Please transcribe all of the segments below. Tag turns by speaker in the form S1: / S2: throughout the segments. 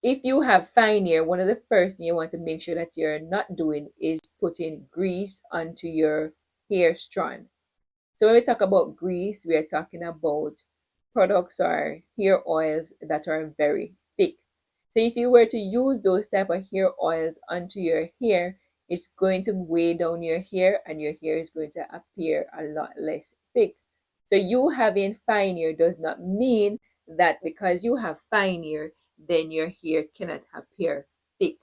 S1: if you have fine hair, one of the first things you want to make sure that you're not doing is putting grease onto your hair strand. So when we talk about grease, we are talking about products or hair oils that are very thick. So if you were to use those type of hair oils onto your hair, it's going to weigh down your hair and your hair is going to appear a lot less thick. So you having fine hair does not mean that because you have fine hair, then your hair cannot appear thick.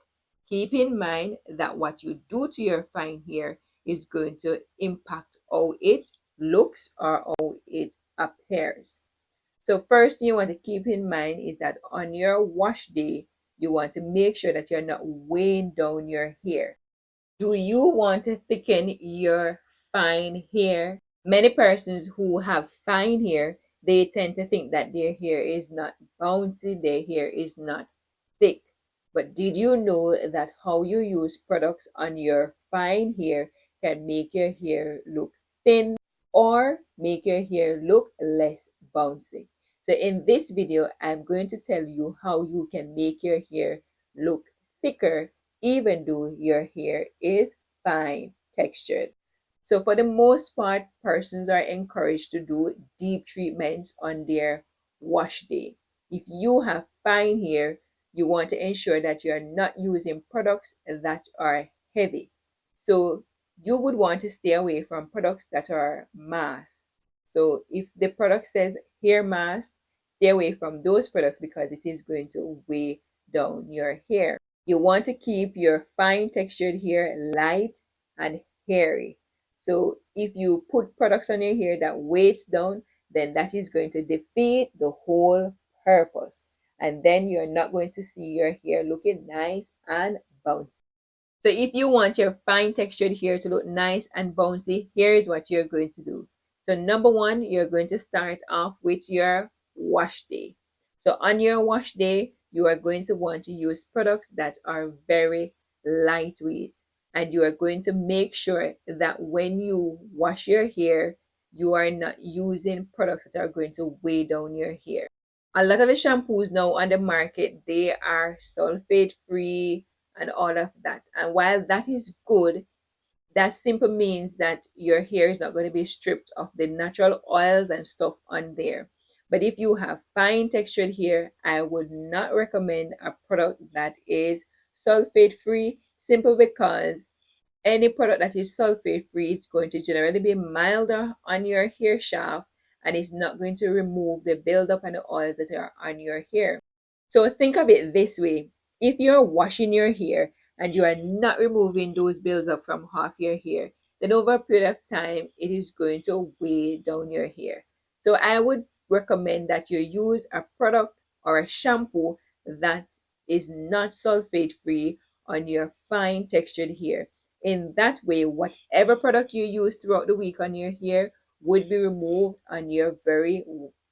S1: Keep in mind that what you do to your fine hair is going to impact how it looks or how it appears. So first thing you want to keep in mind is that on your wash day, you want to make sure that you're not weighing down your hair. Do you want to thicken your fine hair? Many persons who have fine hair, they tend to think that their hair is not bouncy, their hair is not thick. But did you know that how you use products on your fine hair can make your hair look thin or make your hair look less bouncy? So in this video, I'm going to tell you how you can make your hair look thicker even though your hair is fine textured. So for the most part, persons are encouraged to do deep treatments on their wash day. If you have fine hair, you want to ensure that you're not using products that are heavy. So you would want to stay away from products that are mass. So if the product says hair mask, stay away from those products because it is going to weigh down your hair. You want to keep your fine textured hair light and hairy. So if you put products on your hair that weighs down, then that is going to defeat the whole purpose. And then you're not going to see your hair looking nice and bouncy. So if you want your fine textured hair to look nice and bouncy, here is what you're going to do. So number one, you're going to start off with your wash day. So on your wash day, you are going to want to use products that are very lightweight. And you are going to make sure that when you wash your hair, you are not using products that are going to weigh down your hair. A lot of the shampoos now on the market, they are sulfate free and all of that. And while that is good, that simply means that your hair is not going to be stripped of the natural oils and stuff on there. But if you have fine textured hair, I would not recommend a product that is sulfate free simply because any product that is sulfate free is going to generally be milder on your hair shaft and it's not going to remove the buildup and the oils that are on your hair. So think of it this way. If you're washing your hair and you are not removing those buildup from half your hair, then over a period of time, it is going to weigh down your hair. So I would recommend that you use a product or a shampoo that is not sulfate free on your fine textured hair. In that way, whatever product you use throughout the week on your hair would be removed on your very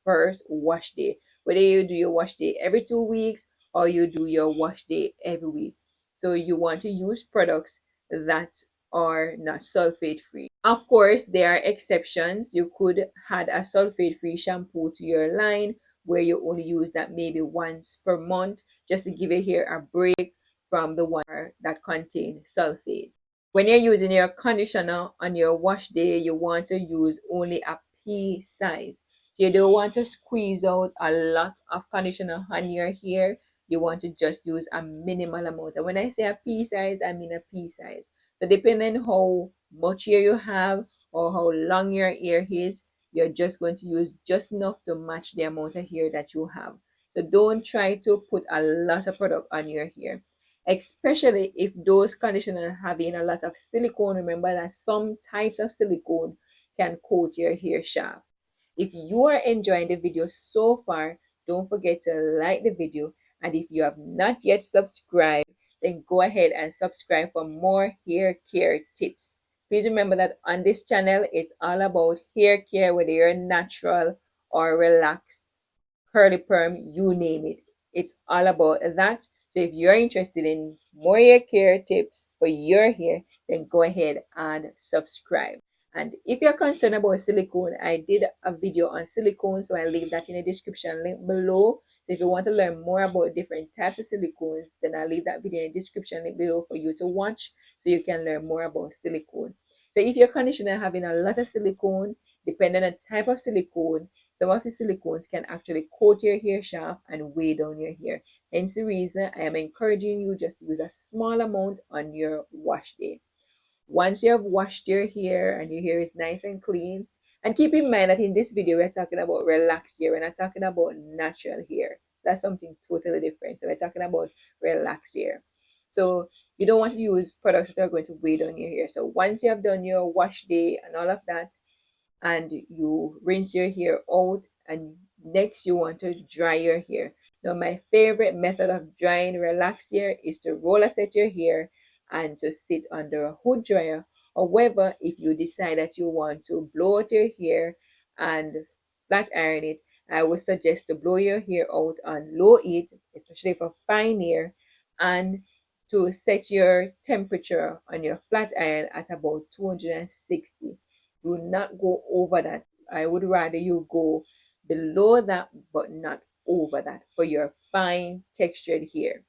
S1: first wash day. Whether you do your wash day every 2 weeks or you do your wash day every week. So you want to use products that are not sulfate free. Of course, there are exceptions. You could add a sulfate free shampoo to your line where you only use that maybe once per month just to give your hair a break from the one that contain sulfate. When you're using your conditioner on your wash day, you want to use only a pea size. So you don't want to squeeze out a lot of conditioner on your hair. You want to just use a minimal amount. And when I say a pea size, I mean a pea size. So depending how much hair you have or how long your hair is, you're just going to use just enough to match the amount of hair that you have. So don't try to put a lot of product on your hair, especially if those conditioners are having a lot of silicone. Remember that some types of silicone can coat your hair shaft. If you are enjoying the video so far, don't forget to like the video, and if you have not yet subscribed, then go ahead and subscribe for more hair care tips. Please remember that on this channel, it's all about hair care, whether you're natural or relaxed, curly perm, you name it. It's all about that. So if you're interested in more hair care tips for your hair, then go ahead and subscribe. And if you're concerned about silicone, I did a video on silicone, so I'll leave that in the description link below. So So if you want to learn more about different types of silicones, then I'll leave that video in the description link below for you to watch so you can learn more about silicone. So if your conditioner having a lot of silicone, depending on the type of silicone, some of the silicones can actually coat your hair shaft and weigh down your hair. Hence the reason I am encouraging you just to use a small amount on your wash day. Once you have washed your hair and your hair is nice and clean, and keep in mind that in this video we're talking about relaxed hair, we're not talking about natural hair. That's something totally different. So we're talking about relaxed hair. So you don't want to use products that are going to weigh down your hair. So once you have done your wash day and all of that, and you rinse your hair out, and next you want to dry your hair. Now my favorite method of drying relaxed hair is to roller set your hair and to sit under a hood dryer. However, if you decide that you want to blow out your hair and flat iron it, I would suggest to blow your hair out on low heat, especially for fine hair, and to set your temperature on your flat iron at about 260. Do not go over that. I would rather you go below that but not over that for your fine textured hair.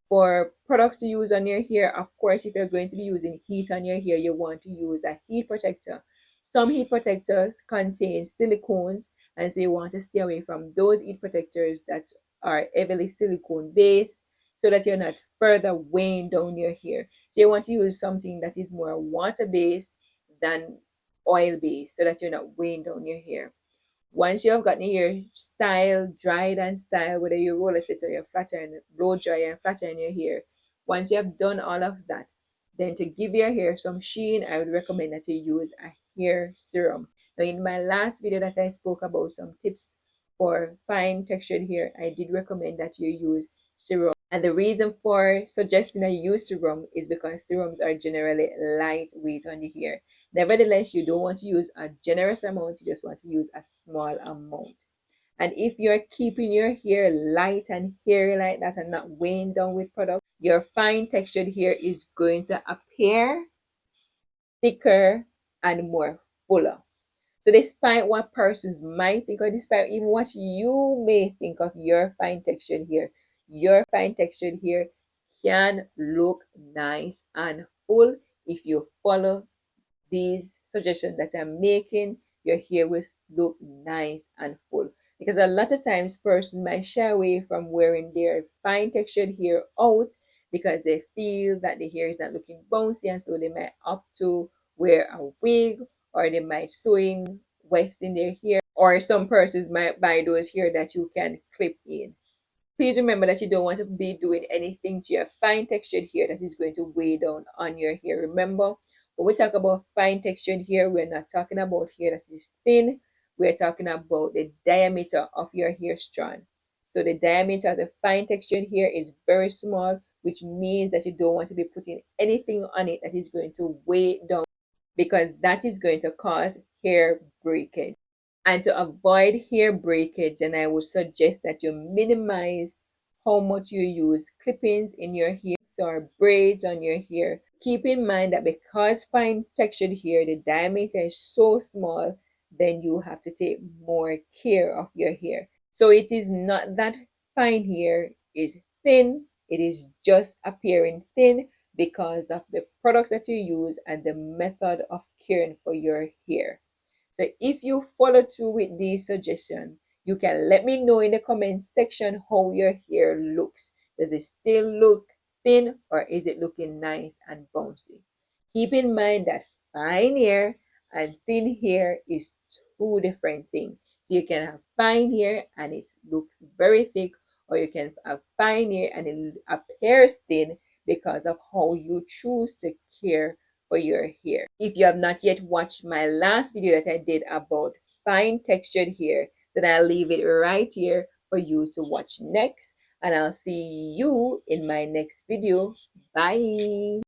S1: For products to use on your hair, of course, if you're going to be using heat on your hair, you want to use a heat protector. Some heat protectors contain silicones, and so you want to stay away from those heat protectors that are heavily silicone based so that you're not further weighing down your hair. So you want to use something that is more water based than oil based so that you're not weighing down your hair. Once you have gotten your style dried and style, whether you roll it or you flatten, blow dry and flatten your hair, once you have done all of that, then to give your hair some sheen, I would recommend that you use a hair serum. Now, in my last video that I spoke about some tips for fine textured hair, I did recommend that you use serum. And the reason for suggesting that you use serum is because serums are generally lightweight on the hair. Nevertheless, you don't want to use a generous amount, you just want to use a small amount. And if you're keeping your hair light and hairy like that and not weighing down with product, your fine textured hair is going to appear thicker and more fuller. So despite what persons might think, or despite even what you may think of your fine textured hair, your fine textured hair can look nice and full if you follow these suggestions that I'm making. Your hair will look nice and full. Because a lot of times persons might shy away from wearing their fine textured hair out because they feel that the hair is not looking bouncy, and so they might opt to wear a wig, or they might sewing wax in their hair, or some persons might buy those hair that you can clip in. Please remember that you don't want to be doing anything to your fine textured hair that is going to weigh down on your hair. Remember, when we talk about fine textured hair, we're not talking about hair that is thin. We're talking about the diameter of your hair strand. So the diameter of the fine textured hair is very small, which means that you don't want to be putting anything on it that is going to weigh down, because that is going to cause hair breakage. And to avoid hair breakage, and I would suggest that you minimize how much you use clippings in your hair or braids on your hair. Keep in mind that because fine textured hair, the diameter is so small, then you have to take more care of your hair. So it is not that fine hair is thin, it is just appearing thin because of the products that you use and the method of caring for your hair. So if you follow through with these suggestions, you can let me know in the comment section how your hair looks. Does it still look thin, or is it looking nice and bouncy? Keep in mind that fine hair and thin hair is two different things. So you can have fine hair and it looks very thick, or you can have fine hair and it appears thin because of how you choose to care for your hair. If you have not yet watched my last video that I did about fine textured hair, then I'll leave it right here for you to watch next. And I'll see you in my next video. Bye.